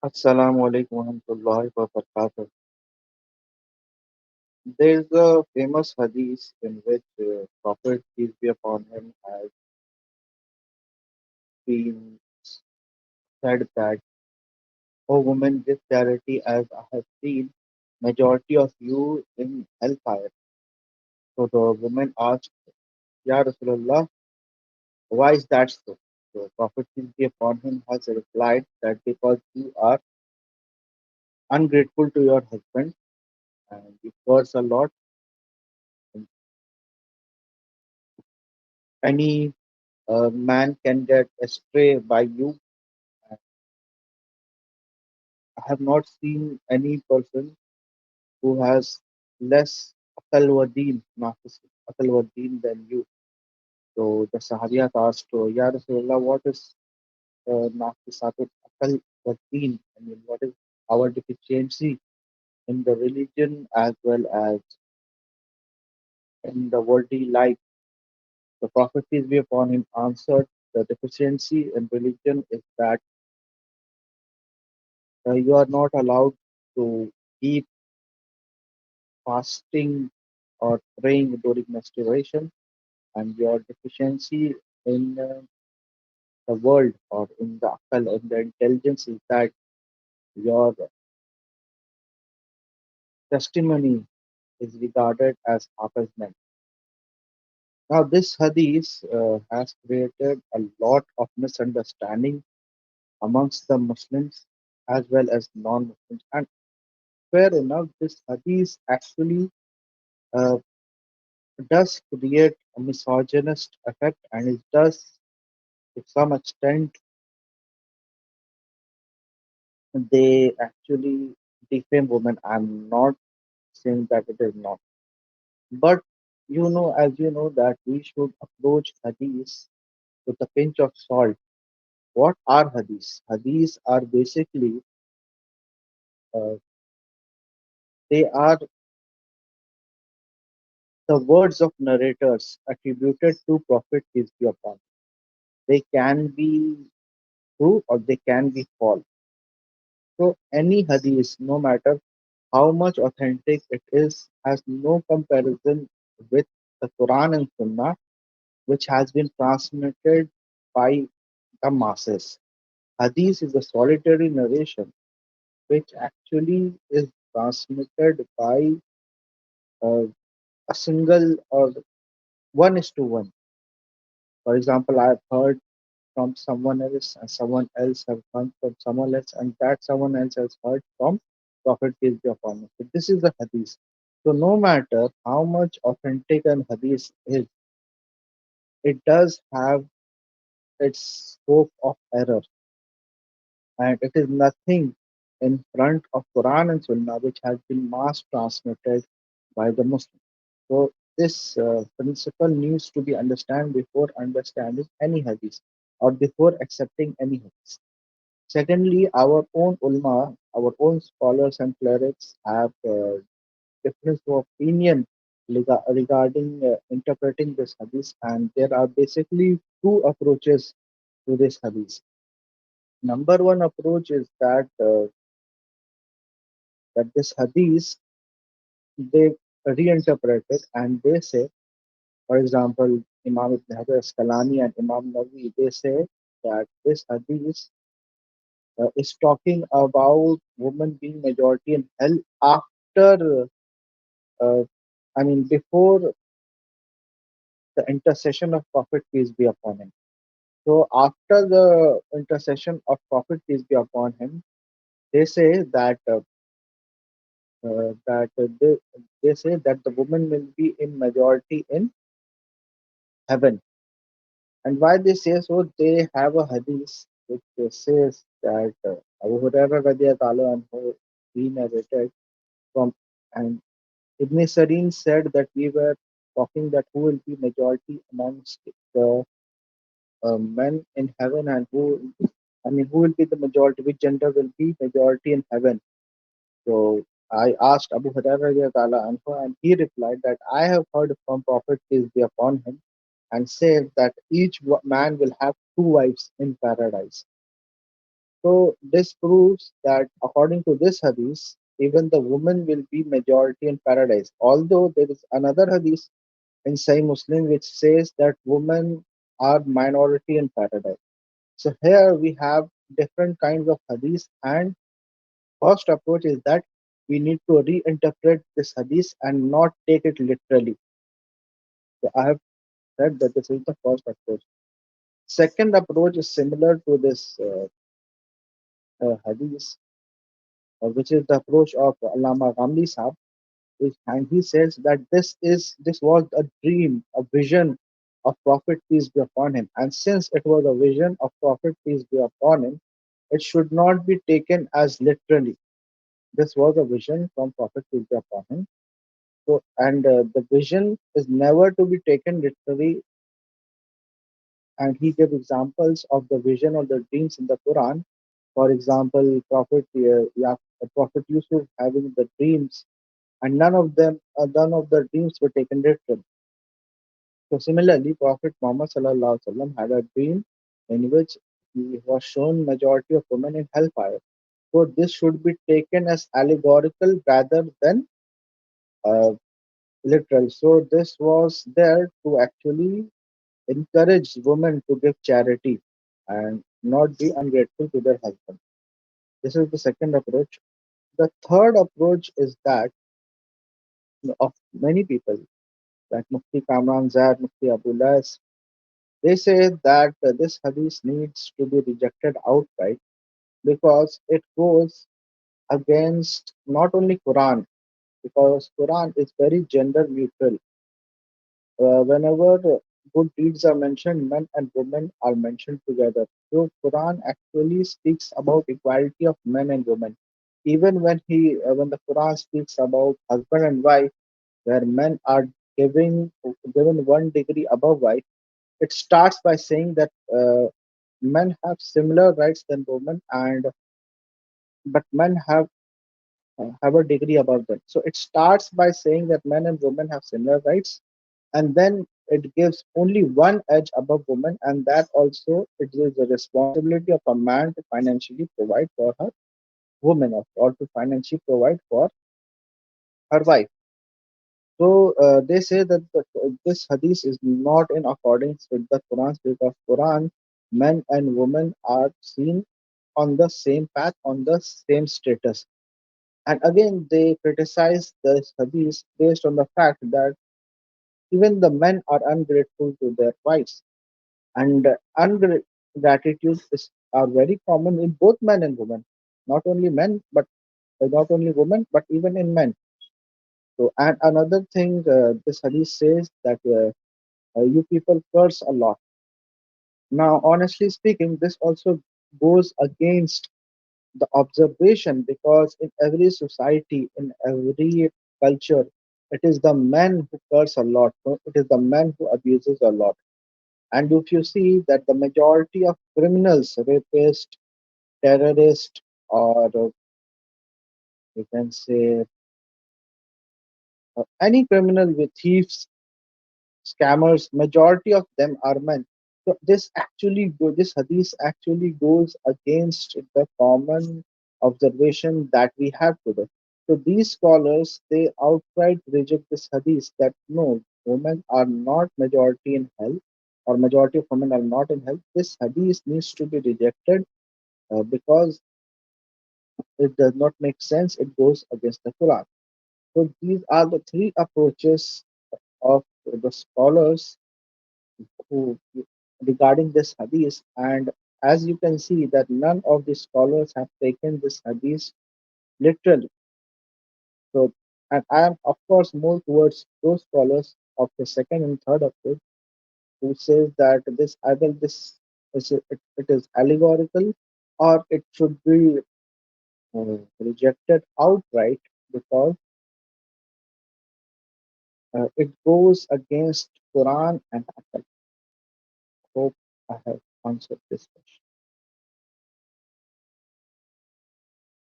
Assalamu alaikum warahmatullahi wabarakatuh. There is a famous hadith in which Prophet peace be upon him has been said that, "O woman, give charity as I have seen majority of you in hellfire." So the woman asked, "Ya Rasulullah, why is that so?" So Prophet peace be upon him has replied that because you are ungrateful to your husband and you curse a lot, and any man can get astray by you. I have not seen any person who has less akal wa deen, akal wa deen than you. So the Sahabiyat asked, Ya Rasulullah, what is nafisatut akal wa deen? I mean, what is our deficiency in the religion as well as in the worldly life? The Prophet, peace be upon him, answered, the deficiency in religion is that you are not allowed to keep fasting or praying during menstruation, and your deficiency in the world or in the akal, in the intelligence is that your testimony is regarded as half-meant. Now, this hadith has created a lot of misunderstanding amongst the Muslims as well as non-Muslims. And fair enough, this hadith actually uh, does create a misogynist effect, and it does, to some extent, they actually defame women. I'm not saying that it is not. But as you know, that we should approach hadiths with a pinch of salt. What are hadiths? Hadiths are basically uh, they are the words of narrators attributed to Prophet peace be upon him. They can be true or they can be false. So any hadith, no matter how much authentic it is, has no comparison with the Quran and Sunnah, which has been transmitted by the masses. Hadith is a solitary narration which actually is transmitted by uh, a single or one is to one. For example, I've heard from someone else, and someone else have heard from someone else, and that someone else has heard from Prophet peace be upon him. So this is the hadith. So no matter how much authentic an hadith is, it does have its scope of error, and it is nothing in front of Quran and Sunnah, which has been mass transmitted by the Muslims. So this principle needs to be understood before understanding any hadith or before accepting any hadith. Secondly, our own ulama, our own scholars and clerics have difference of opinion regarding interpreting this hadith, and there are basically two approaches to this hadith. Number one approach is that this hadith they reinterpret it and they say, for example, Imam Ibn Hajar Asqalani and Imam Nawawi, they say that this hadith is talking about women being majority in hell after, uh, before the intercession of Prophet peace be upon him. So after the intercession of Prophet peace be upon him, they say they say that the woman will be in majority in heaven. And why they say so, they have a hadith which says that Abu Hurairah radiallahu anhu, he narrated from, and Ibn Sarin said that we were talking that who will be majority amongst the men in heaven, and who will be the majority, which gender will be majority in heaven. So I asked Abu Hurairah radiallahu anhu, and he replied that I have heard from Prophet peace be upon him, and said that each man will have two wives in paradise. So this proves that according to this hadith, even the woman will be majority in paradise. Although there is another hadith in Sahih Muslim which says that women are minority in paradise. So here we have different kinds of hadith, and first approach is that we need to reinterpret this hadith and not take it literally. So I have said that this is the first approach. Second approach is similar to this hadith, which is the approach of Allama Ghamli Sahab, and he says that this was a dream, a vision of Prophet peace be upon him, and since it was a vision of Prophet peace be upon him, it should not be taken as literally. This was a vision from Prophet peace be upon him. So, and the vision is never to be taken literally. And he gave examples of the vision or the dreams in the Quran. For example, Prophet Yusuf having the dreams, and none of the dreams were taken literally. So similarly, Prophet Muhammad sallallahu alaihi wasallam had a dream in which he was shown majority of women in hellfire. So this should be taken as allegorical rather than uh, literal. So this was there to actually encourage women to give charity and not be ungrateful to their husband. This is the second approach. The third approach is that of many people, like Mufti Kamran Zad, Mufti Abdullah, they say that this hadith needs to be rejected outright because it goes against not only Quran, because Quran is very gender neutral. Whenever good deeds are mentioned, men and women are mentioned together. So Quran actually speaks about equality of men and women. Even when the Quran speaks about husband and wife, where men are given 1 degree above wife, it starts by saying that men have similar rights than women, and but men have a degree above them. So it starts by saying that men and women have similar rights, and then it gives only one edge above woman, and that also it is the responsibility of a man to financially provide for her woman, or to financially provide for her wife. So they say that this hadith is not in accordance with the Quran, because Quran, men and women are seen on the same path, on the same status. And again, they criticize this hadith based on the fact that even the men are ungrateful to their wives, and ungratitude is are very common in both men and women, not only men, but not only women, but even in men. So, and another thing, this hadith says that you people curse a lot. Now, honestly speaking, this also goes against the observation, because in every society, in every culture, it is the men who curse a lot. No? It is the men who abuses a lot. And if you see that the majority of criminals, rapists, terrorists, or you can say any criminal with thieves, scammers, majority of them are men. So this hadith actually goes against the common observation that we have today. So these scholars, they outright reject this hadith that no, women are not majority in hell, or majority of women are not in hell. This hadith needs to be rejected because it does not make sense. It goes against the Quran. So these are the three approaches of the scholars who regarding this hadith, and as you can see that none of the scholars have taken this hadith literally. So, and I am of course more towards those scholars of the second and third approach who says that this either this it is allegorical, or it should be rejected outright, because it goes against Quran and Hadith. Hope I have answered this question.